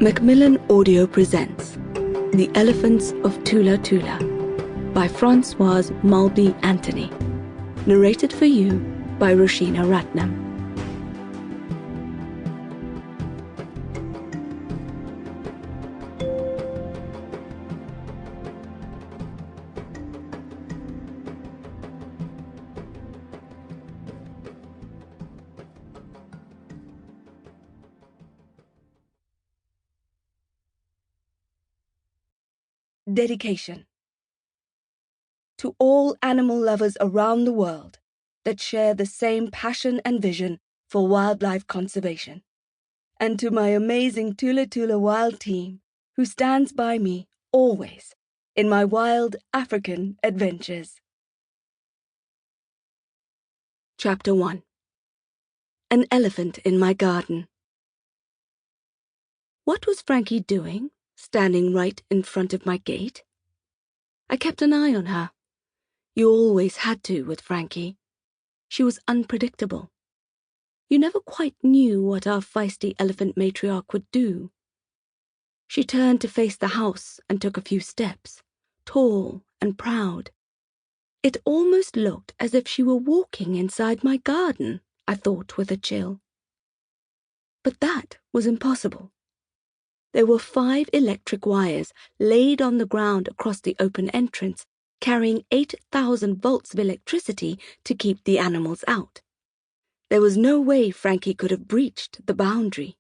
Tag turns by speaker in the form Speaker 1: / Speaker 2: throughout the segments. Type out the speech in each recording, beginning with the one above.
Speaker 1: Macmillan Audio presents The Elephants of Thula Thula by Françoise Malby-Anthony. Narrated for you by Roshina Ratnam. Dedication. To all animal lovers around the world that share the same passion and vision for wildlife conservation, and to my amazing Thula Thula wild team who stands by me always in my wild African adventures. Chapter 1. An Elephant in My Garden. What was Frankie doing, standing right in front of my gate? I kept an eye on her. You always had to with Frankie. She was unpredictable. You never quite knew what our feisty elephant matriarch would do. She turned to face the house and took a few steps, tall and proud. It almost looked as if she were walking inside my garden, I thought with a chill. But that was impossible. There were 5 electric wires laid on the ground across the open entrance, carrying 8,000 volts of electricity to keep the animals out. There was no way Frankie could have breached the boundary.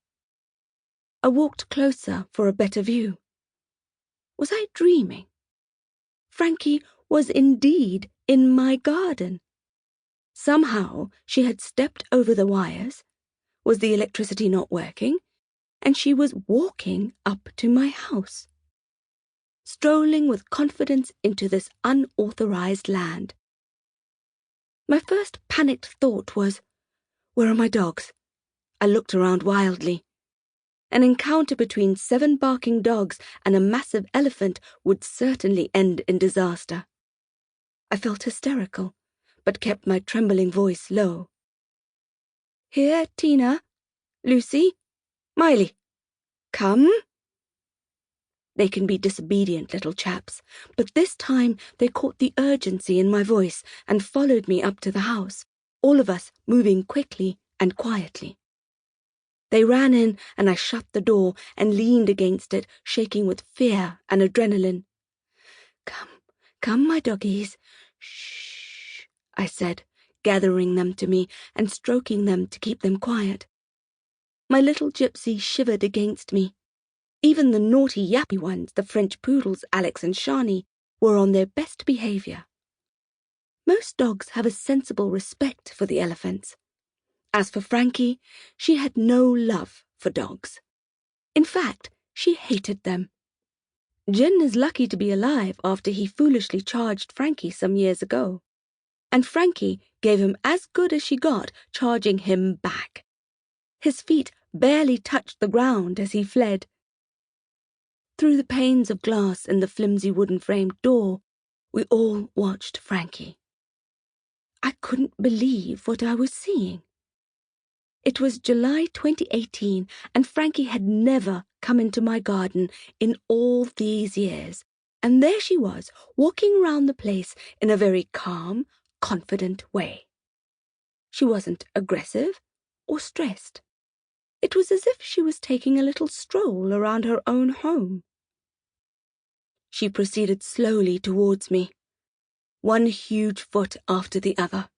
Speaker 1: I walked closer for a better view. Was I dreaming? Frankie was indeed in my garden. Somehow she had stepped over the wires. Was the electricity not working? And she was walking up to my house, strolling with confidence into this unauthorized land. My first panicked thought was, where are my dogs? I looked around wildly. An encounter between 7 barking dogs and a massive elephant would certainly end in disaster. I felt hysterical, but kept my trembling voice low. Here, Tina, Lucy, Miley, come. They can be disobedient little chaps, but this time they caught the urgency in my voice and followed me up to the house, all of us moving quickly and quietly. They ran in and I shut the door and leaned against it, shaking with fear and adrenaline. Come, my doggies. Shh, I said, gathering them to me and stroking them to keep them quiet. My little gypsy shivered against me. Even the naughty yappy ones, the French poodles, Alex and Shani, were on their best behaviour. Most dogs have a sensible respect for the elephants. As for Frankie, she had no love for dogs. In fact, she hated them. Jin is lucky to be alive after he foolishly charged Frankie some years ago. And Frankie gave him as good as she got, charging him back. His feet barely touched the ground as he fled. Through the panes of glass in the flimsy wooden-framed door, we all watched Frankie. I couldn't believe what I was seeing. It was July 2018, and Frankie had never come into my garden in all these years, and there she was, walking around the place in a very calm, confident way. She wasn't aggressive or stressed. It was as if she was taking a little stroll around her own home. She proceeded slowly towards me, one huge foot after the other,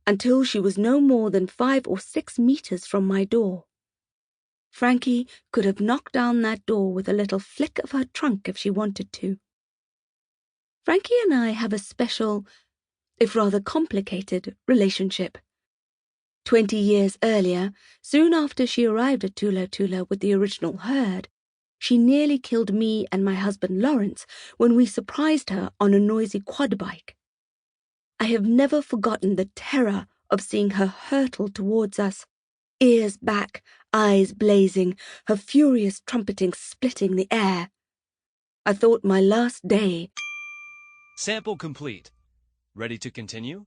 Speaker 1: until she was no more than 5 or 6 meters from my door. Frankie could have knocked down that door with a little flick of her trunk if she wanted to. Frankie and I have a special, if rather complicated, relationship. 20 years earlier, soon after she arrived at Thula Thula with the original herd, she nearly killed me and my husband Lawrence when we surprised her on a noisy quad bike. I have never forgotten the terror of seeing her hurtle towards us, ears back, eyes blazing, her furious trumpeting splitting the air. I thought my last day
Speaker 2: Sample complete. Ready to continue?